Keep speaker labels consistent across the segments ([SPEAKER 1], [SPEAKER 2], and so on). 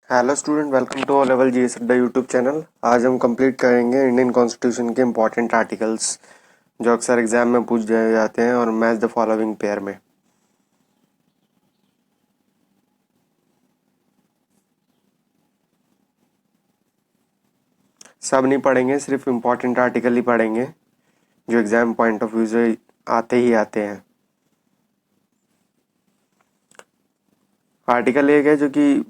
[SPEAKER 1] Hello student, welcome to O level GS Adda YouTube channel. आज हम complete करेंगे Indian constitution के इम्पोर्टेंट आर्टिकल्स जो अक्सर एग्जाम में पूछ जाते हैं और मैच द फॉलोइंग पेयर में। सब नहीं पढ़ेंगे, सिर्फ इम्पोर्टेंट आर्टिकल ही पढ़ेंगे जो एग्जाम पॉइंट ऑफ व्यू से आते ही आते हैं। आर्टिकल एक है जो कि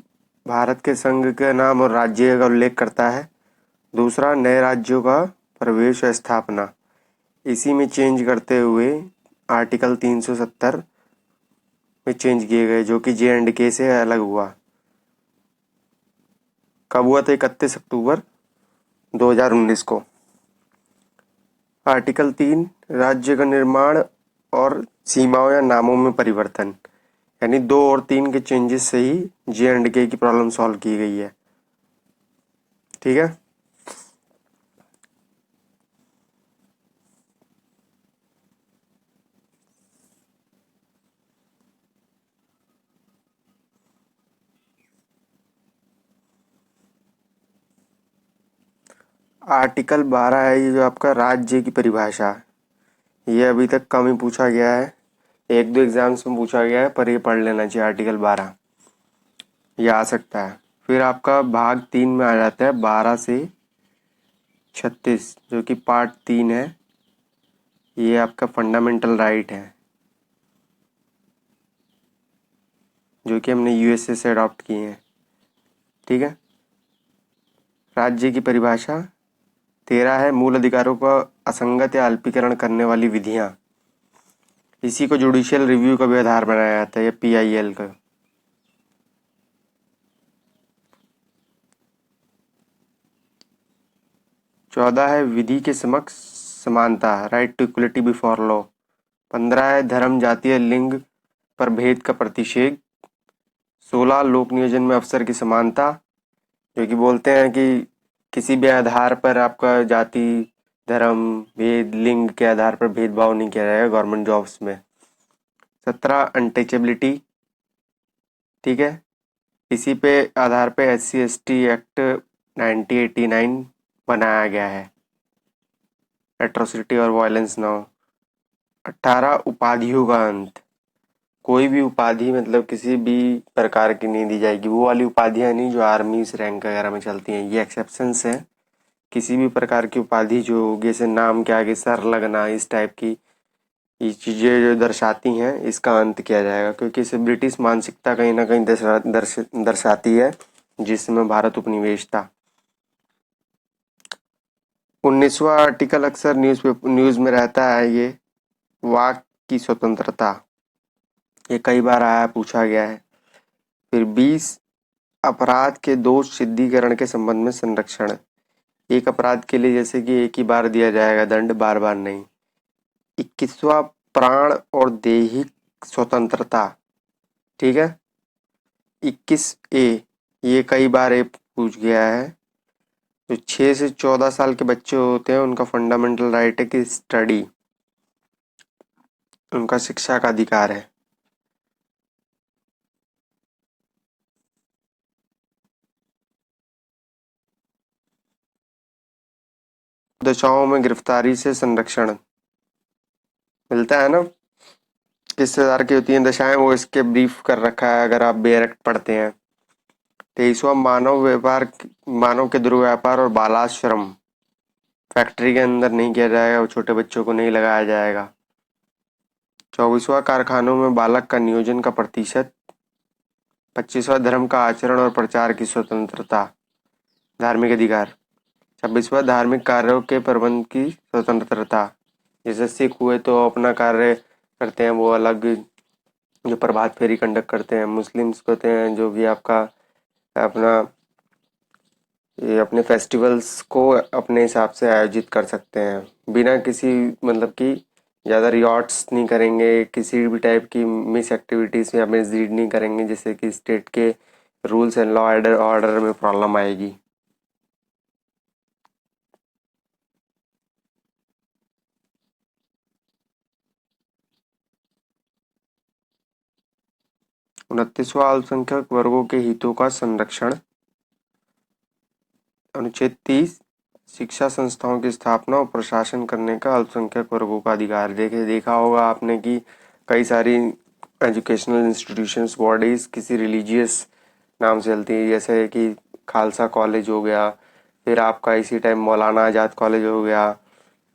[SPEAKER 1] भारत के संघ के नाम और राज्य का उल्लेख करता है। दूसरा, नए राज्यों का प्रवेश और स्थापना, इसी में चेंज करते हुए आर्टिकल 370 में चेंज किए गए जो कि जे एंड के से अलग हुआ। कब हुआ था? 31 अक्टूबर 2019 को। आर्टिकल 3, राज्य का निर्माण और सीमाओं या नामों में परिवर्तन, यानी 2 और 3 के चेंजेस से ही जे एंड के की प्रॉब्लम सॉल्व की गई है। ठीक है। आर्टिकल 12 है ये जो आपका राज्य की परिभाषा। ये अभी तक कम ही पूछा गया है, एक दो एग्जाम्स में पूछा गया है, पर ये पढ़ लेना चाहिए। आर्टिकल 12 ये आ सकता है। फिर आपका भाग 3 में आ जाता है 12 से 36 जो कि पार्ट 3 है। ये आपका फंडामेंटल राइट है जो कि हमने यूएसए से अडॉप्ट किए हैं। ठीक है। राज्य की परिभाषा। 13 है मूल अधिकारों का असंगत या अल्पीकरण करने वाली विधियां। इसी को जुडिशियल रिव्यू का भी आधार बनाया जाता है, या पीआईएल का। 14 है विधि के समक्ष समानता, right to equality before law. 15 है धर्म, जाति या लिंग पर भेद का प्रतिषेध। 16 लोक नियोजन में अवसर की समानता, जो कि बोलते हैं कि किसी भी आधार पर आपका जाति, धर्म, भेद, लिंग के आधार पर भेदभाव नहीं किया जाएगा गवर्नमेंट जॉब्स में। 17 अनटचेबिलिटी। ठीक है। इसी पे आधार पे SC/ST एक्ट 1989 बनाया गया है, एट्रोसिटी और वायलेंस ना हो। 18 उपाधियों का अंत। कोई भी उपाधि मतलब किसी भी प्रकार की नहीं दी जाएगी, वो वाली उपाधियां नहीं जो आर्मी रैंक वगैरह में चलती हैं, ये एक्सेप्शंस हैं। किसी भी प्रकार की उपाधि जो होगी, जैसे नाम के आगे सर लगना, इस टाइप की ये चीज़ें जो दर्शाती हैं, इसका अंत किया जाएगा, क्योंकि इसे ब्रिटिश मानसिकता कहीं ना कहीं दर्शाती है जिसमें भारत उपनिवेश था। 19वां आर्टिकल अक्सर न्यूज़ में रहता है, ये वाक की स्वतंत्रता। ये कई बार आया, पूछा गया है। फिर 20 अपराध के दोष सिद्धिकरण के संबंध में संरक्षण। एक अपराध के लिए जैसे कि एक ही बार दिया जाएगा दंड, बार बार नहीं। 21वां प्राण और दैहिक स्वतंत्रता। ठीक है। 21A, ये कई बार ये पूछ गया है। जो 6 से 14 साल के बच्चे होते हैं उनका फंडामेंटल राइट है कि स्टडी, उनका शिक्षा का अधिकार है। दशाओं में गिरफ्तारी से संरक्षण मिलता है ना। किस प्रकार की होती हैं दशाएं, वो इसके ब्रीफ कर रखा है अगर आप बेरक्ट पढ़ते हैं। 23वां मानव के दुर्व्यापार और बालाश्रम। फैक्ट्री के अंदर नहीं किया जाएगा, वो छोटे बच्चों को नहीं लगाया जाएगा। 24वां कारखानों में बालक का नियोजन का प्रतिशत। 25वां धर्म का आचरण और प्रचार की स्वतंत्रता, धार्मिक अधिकार। 26वां धार्मिक कार्यों के प्रबंध की स्वतंत्रता। जैसे सिख हुए तो अपना कार्य करते हैं वो अलग, जो प्रभात फेरी कंडक्ट करते हैं। मुस्लिम्स होते हैं जो कि आपका अपना ये अपने फेस्टिवल्स को अपने हिसाब से आयोजित कर सकते हैं बिना किसी मतलब कि ज़्यादा रियॉट्स नहीं करेंगे, किसी भी टाइप की मिस एक्टिविटीज़ या मिसडीड नहीं करेंगे जिससे कि स्टेट के रूल्स एंड लॉ ऑर्डर में प्रॉब्लम आएगी। उनतीसवां अल्पसंख्यक वर्गों के हितों का संरक्षण। अनुच्छेद 30 शिक्षा संस्थाओं की स्थापना और प्रशासन करने का अल्पसंख्यक वर्गों का अधिकार। देखा होगा आपने कि कई सारी एजुकेशनल इंस्टीट्यूशंस बॉडीज किसी रिलीजियस नाम से चलती है, जैसे कि खालसा कॉलेज हो गया, फिर आपका इसी टाइम मौलाना आज़ाद कॉलेज हो गया।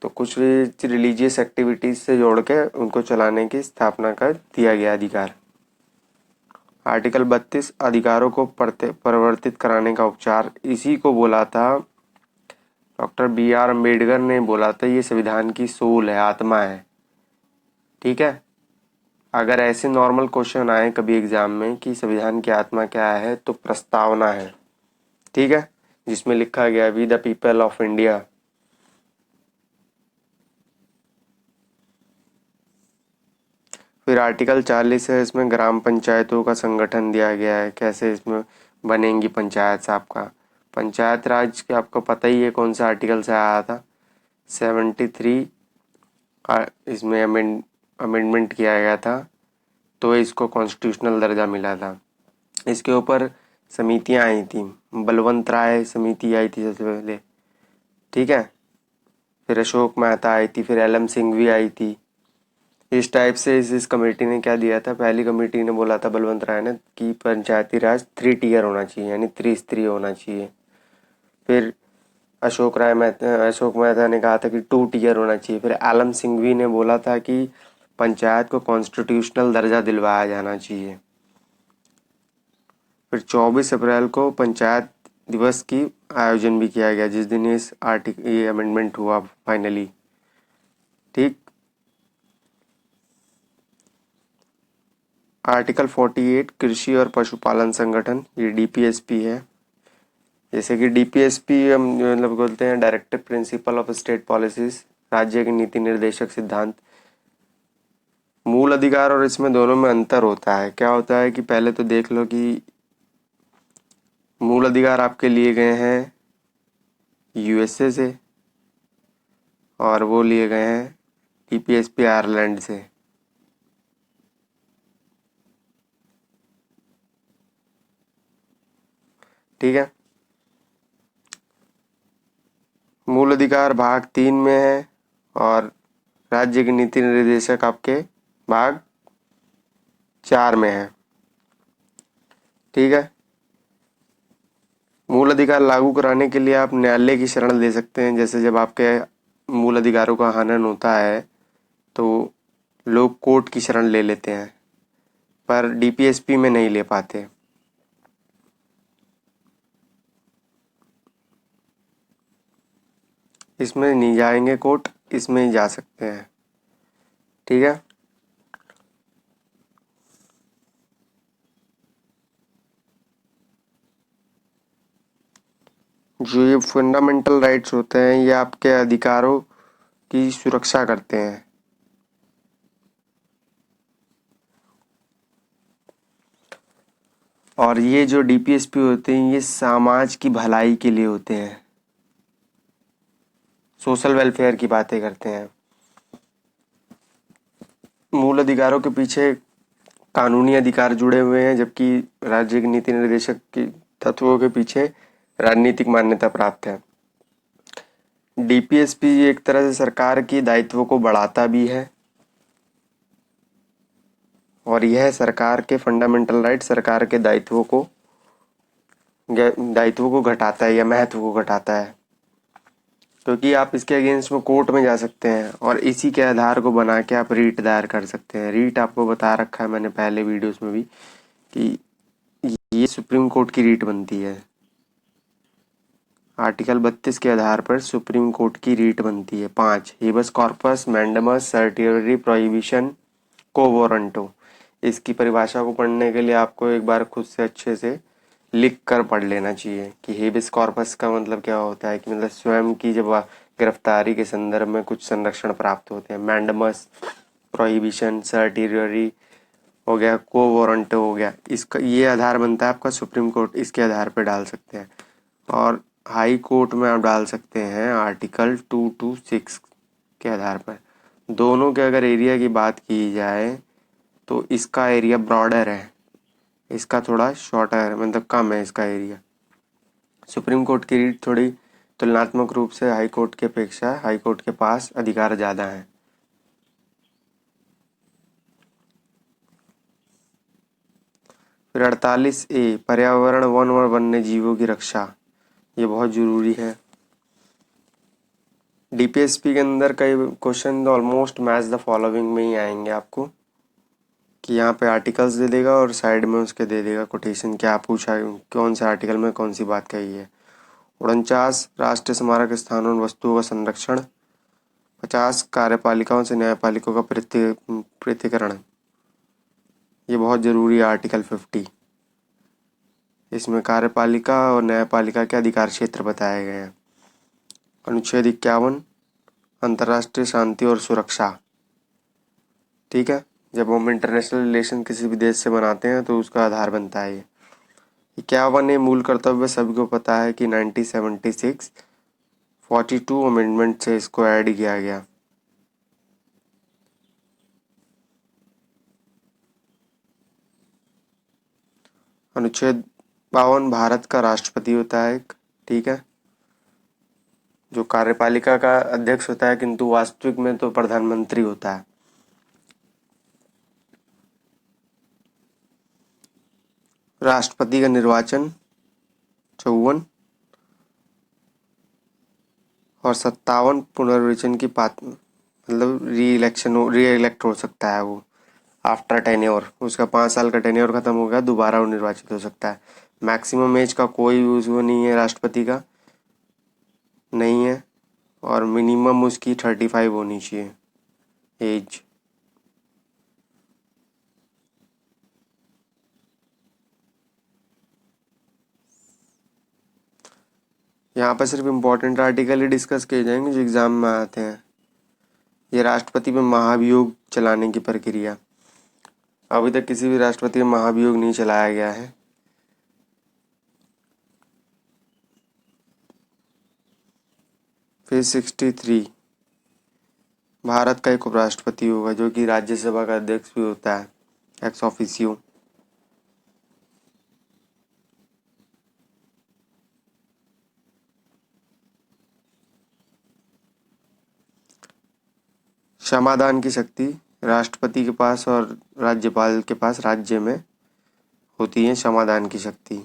[SPEAKER 1] तो कुछ भी रिलीजियस एक्टिविटीज़ से जोड़ के उनको चलाने की स्थापना कर दिया गया अधिकार। आर्टिकल 32 अधिकारों को परिवर्तित कराने का उपचार। इसी को बोला था डॉक्टर B.R. अम्बेडकर ने, बोला था ये संविधान की सोल है, आत्मा है। ठीक है, अगर ऐसे नॉर्मल क्वेश्चन आए कभी एग्जाम में कि संविधान की आत्मा क्या है, तो प्रस्तावना है। ठीक है, जिसमें लिखा गया we the people of India. फिर आर्टिकल 40 है, इसमें ग्राम पंचायतों का संगठन दिया गया है, कैसे इसमें बनेंगी पंचायत। साहब का पंचायत राज के आपको पता ही है कौन सा आर्टिकल से आया था, 73। इसमें अमेंडमेंट किया गया था, तो इसको कॉन्स्टिट्यूशनल दर्जा मिला था। इसके ऊपर समितियां आई थी, बलवंत राय समिति आई थी सबसे पहले। ठीक है, फिर अशोक मेहता आई थी, फिर LM सिंह भी आई थी। इस टाइप से इस कमेटी ने क्या दिया था, पहली कमेटी ने बोला था बलवंत राय ने कि पंचायती राज 3 टियर होना चाहिए, यानी त्रिस्तरीय होना चाहिए। फिर अशोक मेहता ने कहा था कि 2 टियर होना चाहिए। फिर आलम सिंघवी ने बोला था कि पंचायत को कॉन्स्टिट्यूशनल दर्जा दिलवाया जाना चाहिए। फिर 24 अप्रैल को पंचायत दिवस की आयोजन भी किया गया, जिस दिन ये अमेंडमेंट हुआ फाइनली। ठीक, आर्टिकल 48 कृषि और पशुपालन संगठन, ये DPSP है। जैसे कि DPSP हम मतलब बोलते हैं directive principle of state policies, राज्य के नीति निर्देशक सिद्धांत। मूल अधिकार और इसमें दोनों में अंतर होता है। क्या होता है कि पहले तो देख लो कि मूल अधिकार आपके लिए गए हैं USA से, और वो लिए गए हैं DPSP आयरलैंड से। ठीक है, मूल अधिकार भाग 3 में है, और राज्य के नीति निर्देशक आपके भाग 4 में है। ठीक है, मूल अधिकार लागू कराने के लिए आप न्यायालय की शरण ले सकते हैं। जैसे जब आपके मूल अधिकारों का हनन होता है तो लोग कोर्ट की शरण ले लेते हैं, पर DPSP में नहीं ले पाते। इसमें नहीं जाएंगे कोर्ट, इसमें ही जा सकते हैं। ठीक है, जो ये फंडामेंटल राइट्स होते हैं, ये आपके अधिकारों की सुरक्षा करते हैं। और ये जो DPSP होते हैं, ये समाज की भलाई के लिए होते हैं, सोशल वेलफेयर की बातें करते हैं। मूल अधिकारों के पीछे कानूनी अधिकार जुड़े हुए हैं, जबकि राज्य के नीति निर्देशक की तत्वों के पीछे राजनीतिक मान्यता प्राप्त है। DPSP एक तरह से सरकार की दायित्वों को बढ़ाता भी है, और यह सरकार के फंडामेंटल राइट, सरकार के दायित्वों को घटाता है या महत्व को घटाता है, क्योंकि आप इसके अगेंस्ट में कोर्ट में जा सकते हैं, और इसी के आधार को बना के आप रीट दायर कर सकते हैं। रीट आपको बता रखा है मैंने पहले वीडियोस में भी कि ये सुप्रीम कोर्ट की रीट बनती है। आर्टिकल 32 के आधार पर सुप्रीम कोर्ट की रीट बनती है। 5 habeas corpus, mandamus, certiorari prohibition, quo warranto. इसकी परिभाषा को पढ़ने के लिए आपको एक बार खुद से अच्छे से लिख कर पढ़ लेना चाहिए कि हेबिस कॉर्पस का मतलब क्या होता है, कि मतलब स्वयं की जब गिरफ्तारी के संदर्भ में कुछ संरक्षण प्राप्त होते हैं। मैंडमस प्रोहिबिशन, सर्टियरी हो गया, को वारंटो हो गया, इसका ये आधार बनता है आपका सुप्रीम कोर्ट, इसके आधार पर डाल सकते हैं। और हाई कोर्ट में आप डाल सकते हैं आर्टिकल 226 के आधार पर। दोनों के अगर एरिया की बात की जाए तो इसका एरिया ब्रॉडर है, इसका थोड़ा शॉर्टर है, मतलब कम है इसका एरिया। सुप्रीम कोर्ट की रीट थोड़ी तुलनात्मक रूप से हाई कोर्ट की अपेक्षा हाई कोर्ट के पास अधिकार ज़्यादा हैं। फिर 48A पर्यावरण वन और वन्य जीवों की रक्षा, ये बहुत ज़रूरी है। डीपीएसपी के अंदर कई question almost match the following में ही आएंगे आपको, कि यहाँ पे आर्टिकल्स दे देगा और साइड में उसके दे देगा कोटेशन, क्या पूछा है, कौन से आर्टिकल में कौन सी बात कही है। 49 राष्ट्रीय स्मारक स्थानों और वस्तुओं का संरक्षण। 50 कार्यपालिकाओं से न्यायपालिकाओं का पृथक्करण, ये बहुत ज़रूरी है आर्टिकल 50। इसमें कार्यपालिका और न्यायपालिका के अधिकार क्षेत्र बताए गए हैं। अनुच्छेद 51 अंतर्राष्ट्रीय शांति और सुरक्षा, ठीक है, जब हम इंटरनेशनल रिलेशन किसी भी देश से बनाते हैं तो उसका आधार बनता है ये। 51 ये मूल कर्तव्य सभी को पता है कि 1976 42 अमेंडमेंट से इसको ऐड किया गया। अनुच्छेद 52 भारत का राष्ट्रपति होता है एक, ठीक है, जो कार्यपालिका का अध्यक्ष होता है, किंतु वास्तविक में तो प्रधानमंत्री होता है। राष्ट्रपति का निर्वाचन 54 और 57 पुनर्विचन की मतलब री इलेक्ट हो सकता है वो आफ्टर टेन्योर, उसका 5 साल का टेन्योर खत्म हो गया, दोबारा वो निर्वाचित हो सकता है। मैक्सिमम एज का कोई यूज वो नहीं है, राष्ट्रपति का नहीं है, और मिनिमम उसकी 35 होनी चाहिए एज। यहाँ पर सिर्फ इम्पोर्टेंट आर्टिकल ही डिस्कस किए जाएंगे जो एग्जाम में आते हैं। ये राष्ट्रपति में महाभियोग चलाने की प्रक्रिया, अभी तक किसी भी राष्ट्रपति में महाभियोग नहीं चलाया गया है। फिर 63 भारत का एक उपराष्ट्रपति होगा जो कि राज्यसभा का अध्यक्ष भी होता है, एक्स ऑफिसियो। क्षमादान की शक्ति राष्ट्रपति के पास और राज्यपाल के पास राज्य में होती है क्षमादान की शक्ति।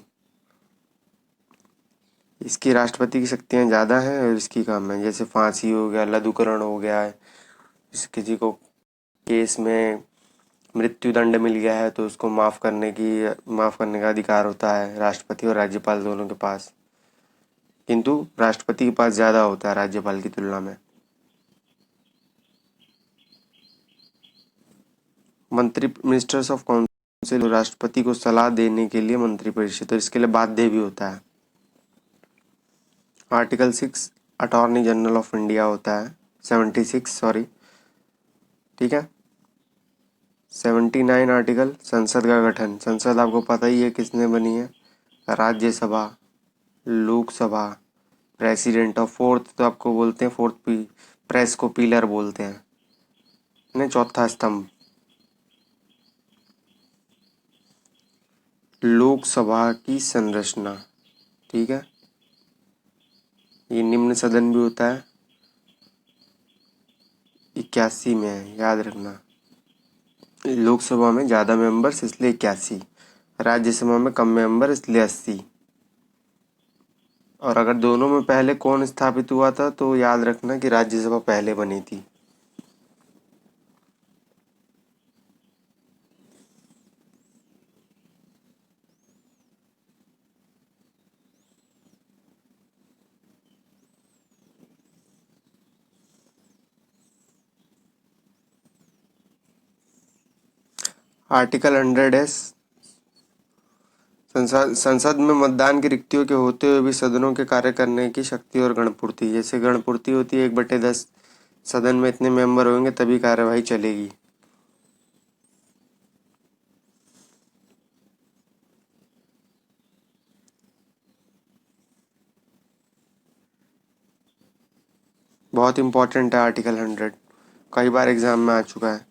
[SPEAKER 1] इसकी राष्ट्रपति की शक्तियाँ ज़्यादा हैं और इसकी कम है, जैसे फांसी हो गया, लघुकरण हो गया है, किसी को केस में मृत्युदंड मिल गया है तो उसको माफ़ करने का अधिकार होता है राष्ट्रपति और राज्यपाल दोनों के पास, किंतु राष्ट्रपति के पास ज़्यादा होता है राज्यपाल की तुलना में। मंत्री मिनिस्टर्स ऑफ काउंसिल राष्ट्रपति को सलाह देने के लिए मंत्रिपरिषद, तो इसके लिए बाध्य भी होता है। Article 6 attorney general of India होता है, 76 सॉरी, ठीक है। 79 आर्टिकल संसद का गठन, संसद आपको पता ही है किसने बनी है, राज्यसभा, लोकसभा, प्रेसिडेंट, और फोर्थ तो आपको बोलते हैं, प्रेस को पिलर बोलते हैं, ने चौथा स्तंभ। लोकसभा की संरचना, ठीक है, ये निम्न सदन भी होता है, 81 में है, याद रखना। लोकसभा में ज़्यादा मेंबर्स इसलिए 81, राज्यसभा में कम मेंबर इसलिए 80। और अगर दोनों में पहले कौन स्थापित हुआ था तो याद रखना कि राज्यसभा पहले बनी थी। आर्टिकल 100 संसद में मतदान की रिक्तियों के होते हुए भी सदनों के कार्य करने की शक्ति और गणपूर्ति, जैसे गणपूर्ति होती है 1/10, सदन में इतने मेंबर होंगे तभी कार्यवाही चलेगी। बहुत इंपॉर्टेंट है आर्टिकल 100, कई बार एग्जाम में आ चुका है।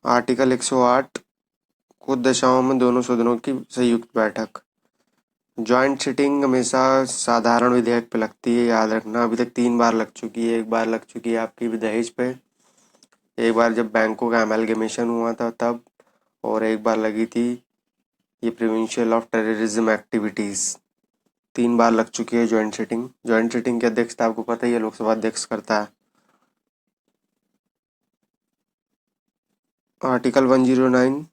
[SPEAKER 1] आर्टिकल 108 कुछ दशाओं में दोनों सदनों की संयुक्त बैठक, जॉइंट सिटिंग हमेशा साधारण विधेयक पे लगती है, याद रखना। अभी तक 3 बार लग चुकी है। एक बार लग चुकी है आपकी दहेज पे, एक बार जब बैंकों का एमलगेमेशन हुआ था तब, और एक बार लगी थी ये प्रिवेंशन ऑफ टेररिज्म एक्टिविटीज़। 3 बार लग चुकी है जॉइंट सिटिंग। जॉइंट सिटिंग की अध्यक्षता आपको पता ही है लोकसभा अध्यक्ष करता है। आर्टिकल 109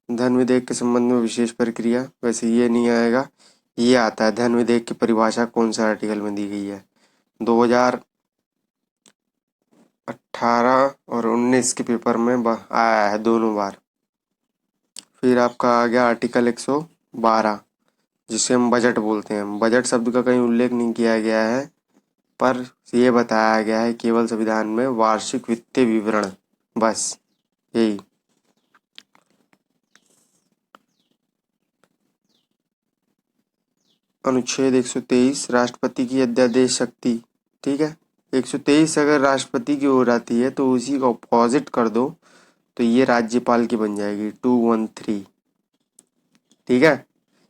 [SPEAKER 1] धन विधेयक के संबंध में विशेष प्रक्रिया, वैसे ये नहीं आएगा, ये आता है धन विधेयक की परिभाषा कौन सा आर्टिकल में दी गई है। 2018 और 19 के पेपर में आया है दोनों बार। फिर आपका आ गया आर्टिकल 112, जिसे हम बजट बोलते हैं। बजट शब्द का कहीं उल्लेख नहीं किया गया है, पर ये बताया गया है केवल संविधान में वार्षिक वित्तीय विवरण, बस यही। अनुच्छेद 123 राष्ट्रपति की अध्यादेश शक्ति, ठीक है। 123 अगर राष्ट्रपति की हो जाती है तो उसी को अपोजिट कर दो तो ये राज्यपाल की बन जाएगी 213, ठीक है।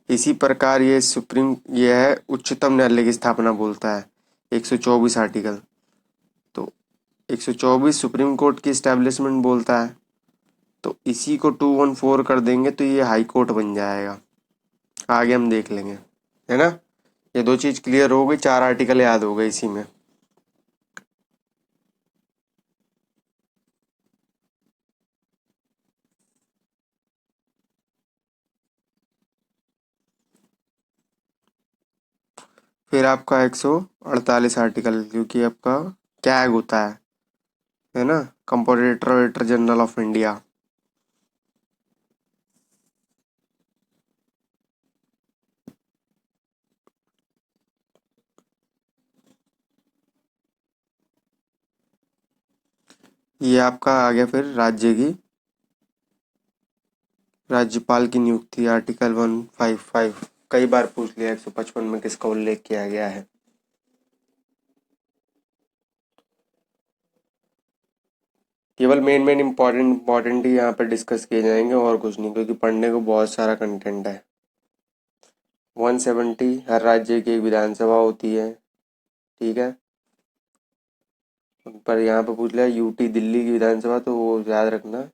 [SPEAKER 1] इसी प्रकार ये है उच्चतम न्यायालय की स्थापना बोलता है 124 आर्टिकल। तो 124 सुप्रीम कोर्ट की स्टैब्लिशमेंट बोलता है, तो इसी को 214 कर देंगे तो ये हाई कोर्ट बन जाएगा। आगे हम देख लेंगे, है ना। ये दो चीज क्लियर हो गई, 4 आर्टिकल याद हो गए इसी में। फिर आपका 148 आर्टिकल, क्योंकि आपका कैग होता है ना, कंपोजिटर जनरल ऑफ इंडिया। ये आपका आ गया फिर राज्यपाल की नियुक्ति, आर्टिकल 155। कई बार पूछ लिया 155 में किसका उल्लेख किया गया है। केवल मेन मेन इम्पोर्टेंट ही यहाँ पर डिस्कस किए जाएंगे और कुछ नहीं, क्योंकि पढ़ने को बहुत सारा कंटेंट है। 170 हर राज्य की एक विधानसभा होती है, ठीक है। पर यहाँ पे पूछ लिया यूटी दिल्ली की विधानसभा, तो वो याद रखना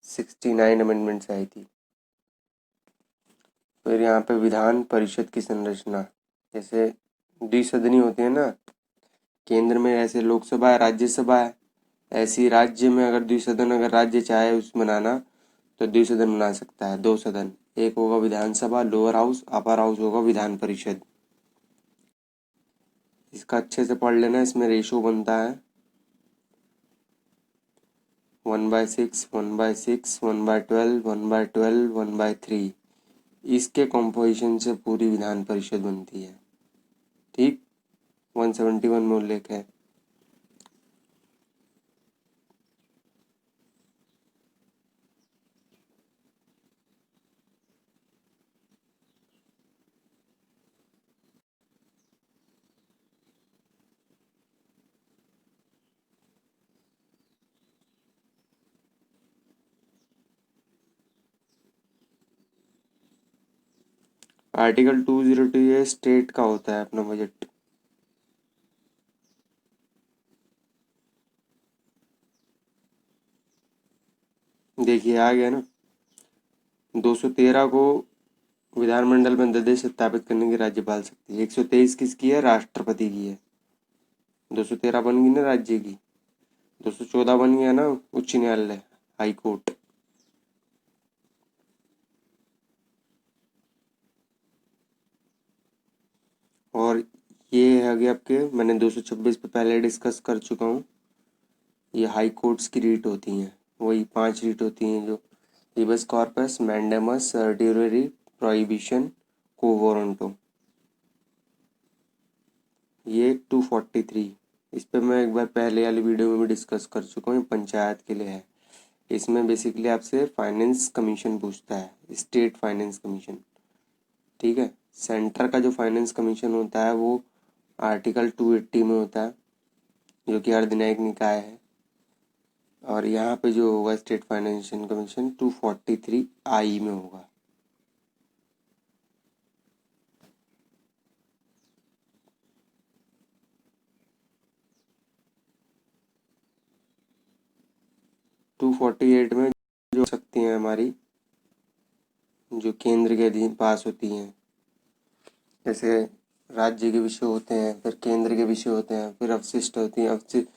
[SPEAKER 1] 69 अमेंडमेंट से आई थी। फिर यहाँ पे विधान परिषद की संरचना, जैसे द्विसदनी होती है ना, केंद्र में ऐसे लोकसभा है, राज्यसभा है, ऐसी राज्य में अगर द्विसदन, अगर राज्य चाहे उस बनाना तो द्विसदन बना सकता है, 2 सदन। एक होगा विधानसभा लोअर हाउस, अपर हाउस होगा विधान परिषद। इसका अच्छे से पढ़ लेना, इसमें रेशो बनता है 1/6, 1/6, 1/12, 1/12, 1/3। इसके कॉम्पोजिशन से पूरी विधान परिषद बनती है, ठीक। 171 में उल्लेख है। आर्टिकल 202 ये स्टेट का होता है अपना बजट। देखिए आ गया ना। 213 को विधानमंडल में अध्यादेश स्थापित करने की राज्यपाल शक्ति, 123 किसकी है, राष्ट्रपति की है। 213 बन गई ना राज्य की, 214 बन गया ना उच्च न्यायालय, हाई कोर्ट। और ये है आगे आपके, मैंने 226 पे पहले डिस्कस कर चुका हूँ। ये हाई कोर्ट्स की रीट होती हैं, वही 5 रीट होती हैं जो habeas corpus, mandamus, certiorari, prohibition, quo warranto. ये 243, इस पे मैं एक बार पहले वाली वीडियो में भी डिस्कस कर चुका हूँ, पंचायत के लिए है। इसमें बेसिकली आपसे फाइनेंस कमीशन पूछता है, स्टेट फाइनेंस कमीशन, ठीक है। सेंटर का जो फाइनेंस कमीशन होता है वो आर्टिकल 280 में होता है, जो कि अर्धन्यायिक निकाय है। और यहाँ पे जो होगा स्टेट फाइनेंशियल कमीशन 243 आई में होगा। 248 में जो शक्ति हैं हमारी, जो केंद्र के अधीन पास होती हैं, जैसे राज्य के विषय होते हैं, फिर केंद्र के विषय होते हैं, फिर अवशिष्ट होती हैं। अवशिष्ट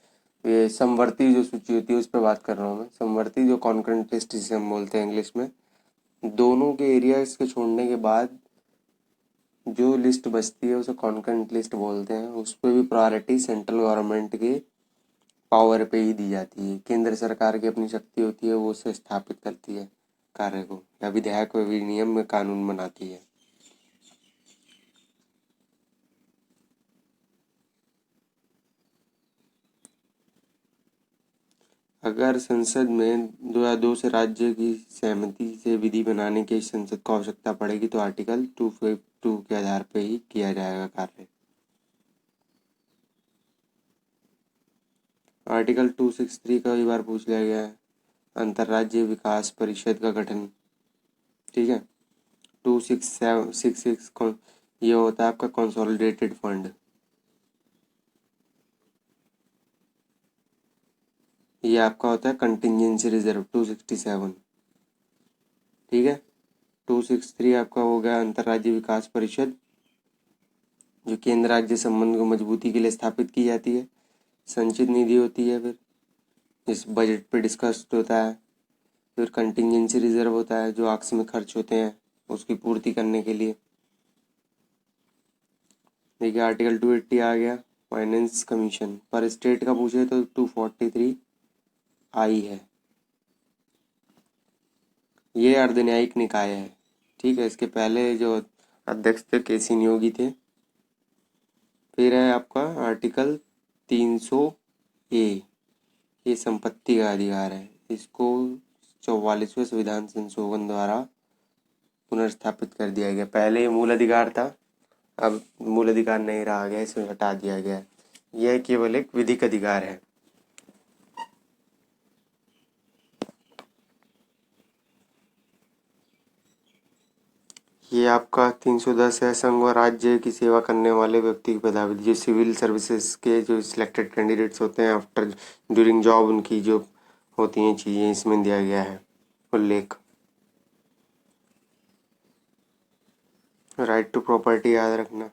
[SPEAKER 1] ये समवर्ती जो सूची होती है उस पर बात कर रहा हूँ मैं। समवर्ती जो कॉन्करेंट लिस्ट जिसे हम बोलते हैं इंग्लिश में, दोनों के एरियाज के छोड़ने के बाद जो लिस्ट बचती है उसे कॉन्करेंट लिस्ट बोलते हैं। उस पर भी प्रायोरिटी सेंट्रल गवर्नमेंट के पावर पे ही दी जाती है। केंद्र सरकार की अपनी शक्ति होती है, वो उसे स्थापित करती है कार्य को, या विधायक व विनियम में कानून बनाती है। अगर संसद में 2 या 2 से राज्य की सहमति से विधि बनाने की संसद को आवश्यकता पड़ेगी तो आर्टिकल 252 के आधार पर ही किया जाएगा कार्य। आर्टिकल 263 का कई बार पूछ लिया गया है, अंतर्राज्यीय विकास परिषद का गठन। ठीक है। 2666 ये होता है आपका कंसोलिडेटेड फंड। ये आपका होता है कंटिजेंसी रिजर्व 267। ठीक है। 263 आपका हो गया अंतर्राज्यीय विकास परिषद, जो केंद्र राज्य संबंध को मजबूती के लिए स्थापित की जाती है। संचित निधि होती है, फिर इस बजट पे डिस्कस्ड होता है। फिर कंटिजेंसी रिजर्व होता है, जो आकस्मिक खर्च होते हैं उसकी पूर्ति करने के लिए। देखिए आर्टिकल 280 आ गया, फाइनेंस कमीशन। पर स्टेट का पूछे तो 243 आई है। ये अर्धन्यायिक निकाय है। ठीक है। इसके पहले जो अध्यक्ष थे केसी नियोगी थे। फिर है आपका आर्टिकल 300 ए, ये संपत्ति का अधिकार है। इसको 44वें संविधान संशोधन द्वारा पुनर्स्थापित कर दिया गया। पहले ये मूल अधिकार था, अब मूल अधिकार नहीं रहा गया, इसे हटा दिया गया। यह केवल एक विधिक अधिकार है। ये आपका 310 है, संघ व राज्य की सेवा करने वाले व्यक्ति की पदावधि। जो सिविल सर्विसेज के जो सिलेक्टेड कैंडिडेट्स होते हैं आफ्टर ड्यूरिंग जॉब, उनकी जो होती हैं चीज़ें इसमें दिया गया है उल्लेख। राइट टू प्रॉपर्टी याद रखना।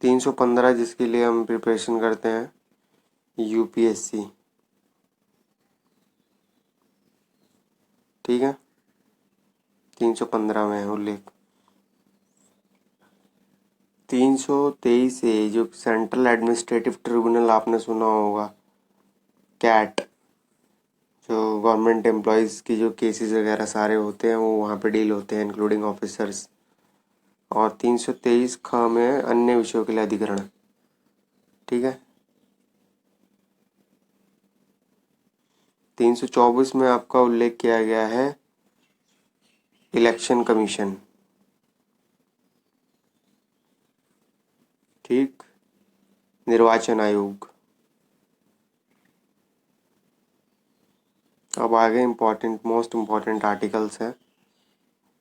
[SPEAKER 1] $315 जिसके लिए हम प्रिपरेशन करते हैं यूपीएससी। ठीक है। 315 में है उल्लेख। 323 ए जो सेंट्रल एडमिनिस्ट्रेटिव ट्रिब्यूनल आपने सुना होगा, कैट, जो गवर्नमेंट एम्प्लॉयज़ की जो केसेस वगैरह सारे होते हैं वो वहाँ पे डील होते हैं इंक्लूडिंग ऑफिसर्स। और 323 ख में अन्य विषयों के लिए अधिकरण। ठीक है। 324 में आपका उल्लेख किया गया है इलेक्शन कमीशन। ठीक। निर्वाचन आयोग। अब आगे इम्पोर्टेंट मोस्ट इम्पोर्टेंट आर्टिकल्स हैं।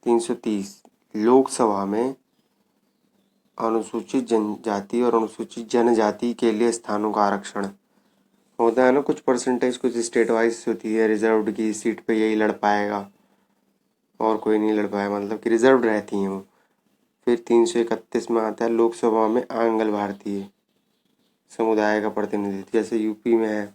[SPEAKER 1] 330 लोकसभा में अनुसूचित जनजाति और अनुसूचित जनजाति के लिए स्थानों का आरक्षण होता है ना, कुछ परसेंटेज, कुछ स्टेट वाइज होती है। रिजर्व्ड की सीट पे यही लड़ पाएगा और कोई नहीं लड़ पाएगा, मतलब कि रिजर्व रहती हैं वो। फिर 331 में आता है लोकसभा में आंग्ल भारतीय समुदाय का प्रतिनिधित्व, जैसे यूपी में है।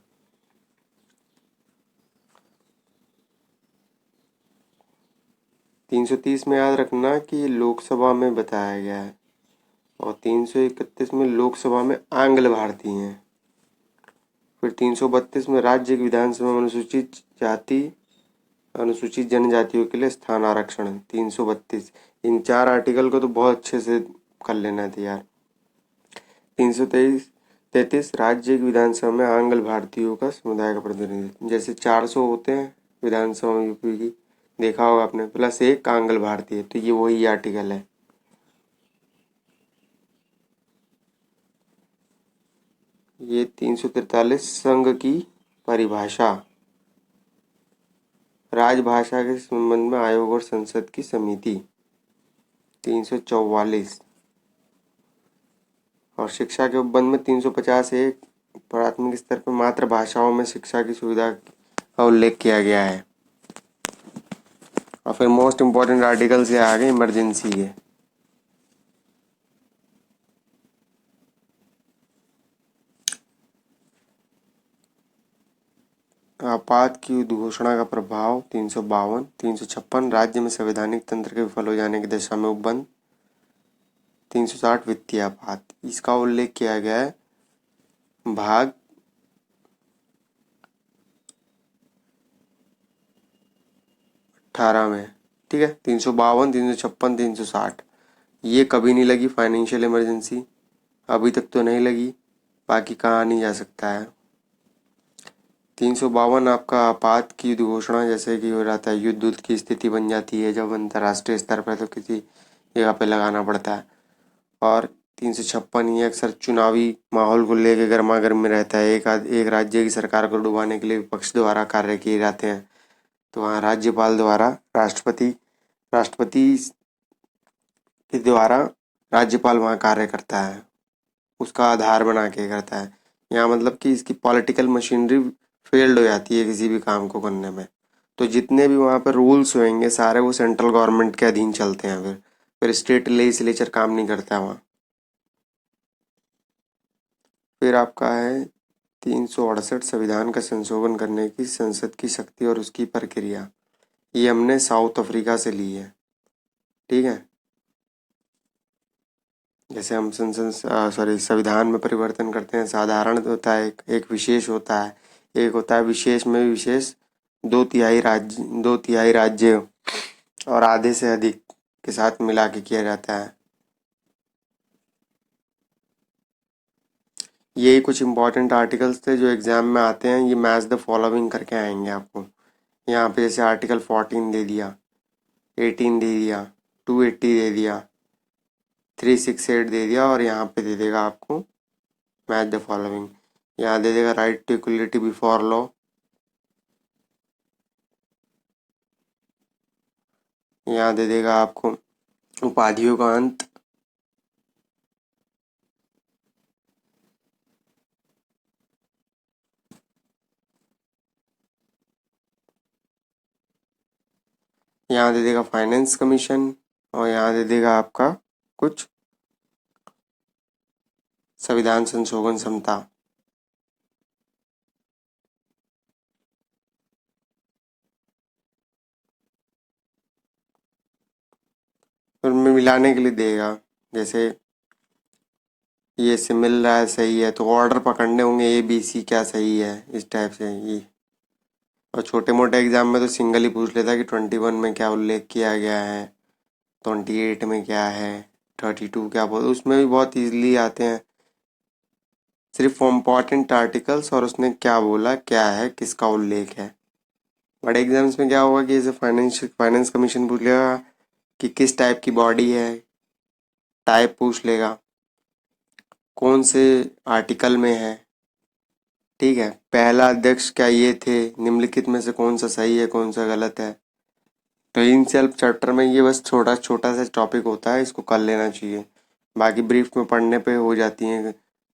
[SPEAKER 1] 330 में याद रखना कि लोकसभा में बताया गया है, और 331 में लोकसभा में आंग्ल भारतीय हैं। फिर 332 में राज्य की विधानसभा में अनुसूचित जाति अनुसूचित जनजातियों के लिए स्थान आरक्षण। 332 इन 4 आर्टिकल को तो बहुत अच्छे से कर लेना था यार। 333 राज्य की विधानसभा में आंग्ल भारतीयों का समुदाय का प्रतिनिधित्व, जैसे 400 होते हैं विधानसभा में यूपी की, देखा होगा आपने, प्लस एक आंग्ल भारतीय, तो ये वही आर्टिकल है। ये 343 संघ की परिभाषा, राजभाषा के संबंध में आयोग और संसद की समिति। 344 और शिक्षा के उपबंध में 350 एक प्राथमिक स्तर पर मातृभाषाओं में शिक्षा की सुविधा का उल्लेख किया गया है। और फिर मोस्ट इम्पोर्टेंट आर्टिकल से आ गए इमरजेंसी के। आपात की उद्घोषणा का प्रभाव 352, 356 राज्य में संवैधानिक तंत्र के विफल हो जाने की दशा में उपबंध, 360 वित्तीय आपात। इसका उल्लेख किया गया है भाग 18 में। ठीक है, 352, 356, 360 ये कभी नहीं लगी फाइनेंशियल इमरजेंसी, अभी तक तो नहीं लगी, बाकी कहाँ नहीं जा सकता है। 352 आपका आपात की घोषणा जैसे कि हो जाता है, युद्ध की स्थिति बन जाती है जब अंतर्राष्ट्रीय स्तर पर तो किसी जगह पे लगाना पड़ता है। और 356 ये अक्सर चुनावी माहौल को लेकर गर्मा गर्म में रहता है। एक राज्य की सरकार को डुबाने के लिए विपक्ष द्वारा कार्य किए जाते हैं, तो वहाँ राज्यपाल द्वारा राष्ट्रपति के द्वारा राज्यपाल वहाँ कार्य करता है, उसका आधार बना के करता है। यहाँ मतलब कि इसकी पॉलिटिकल मशीनरी फेल्ड हो जाती है किसी भी काम को करने में, तो जितने भी वहाँ पर रूल्स होंगे सारे वो सेंट्रल गवर्नमेंट के अधीन चलते हैं। फिर स्टेट लेजिस्लेचर काम नहीं करता है वहाँ। फिर आपका है 368 संविधान का संशोधन करने की संसद की शक्ति और उसकी प्रक्रिया। ये हमने साउथ अफ्रीका से ली है। ठीक है, जैसे हम संविधान में परिवर्तन करते हैं, साधारण होता है, एक विशेष होता है, एक होता है विशेष में भी विशेष, 2/3 राज्य और आधे से अधिक के साथ मिला के किया जाता है। यही कुछ इंपॉर्टेंट आर्टिकल्स थे जो एग्जाम में आते हैं। ये मैच द फॉलोइंग करके आएंगे आपको। यहाँ पे जैसे आर्टिकल 14 दे दिया, 18 दे दिया, 280 दे दिया, 368 दे दिया, और यहाँ पे दे देगा आपको मैच द फॉलोइंग। यहाँ दे देगा right to equality before law, यहाँ दे देगा आपको उपाधियों का अंत, यहाँ दे देगा फाइनेंस कमीशन, और यहाँ दे देगा आपका कुछ संविधान संशोधन क्षमता। उनमें मिलाने के लिए देगा, जैसे ये से मिल रहा है सही है तो ऑर्डर पकड़ने होंगे ABC क्या सही है, इस टाइप से ये। और छोटे मोटे एग्जाम में तो सिंगल ही पूछ लेता है कि 21 में क्या उल्लेख किया गया है, 28 में क्या है, 32 क्या बोल, उसमें भी बहुत इजीली आते हैं। सिर्फ इम्पॉर्टेंट आर्टिकल्स और उसने क्या बोला, क्या है, किसका उल्लेख है। बड़े एग्जाम्स में क्या होगा कि जैसे फाइनेंस कमीशन पूछ लेगा कि किस टाइप की बॉडी है, टाइप पूछ लेगा, कौन से आर्टिकल में है। ठीक है, पहला अध्यक्ष क्या ये थे, निम्नलिखित में से कौन सा सही है, कौन सा गलत है। तो इन सेल्फ चैप्टर में ये बस छोटा छोटा सा टॉपिक होता है, इसको कर लेना चाहिए। बाकी ब्रीफ में पढ़ने पे हो जाती हैं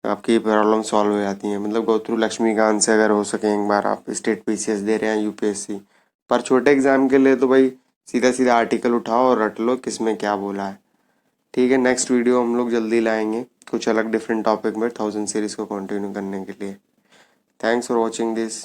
[SPEAKER 1] आपकी प्रॉब्लम सॉल्व हो जाती हैं। मतलब गो थ्रू लक्ष्मीकांत से अगर हो सके एक बार, आप स्टेट PCS दे रहे हैं UPSC पर, छोटे एग्जाम के लिए तो भाई सीधा सीधा आर्टिकल उठाओ और रट लो किसमें क्या बोला है। ठीक है, नेक्स्ट वीडियो हम लोग जल्दी लाएंगे कुछ अलग डिफरेंट टॉपिक में 1000 सीरीज को कंटिन्यू करने के लिए। Thanks for watching this.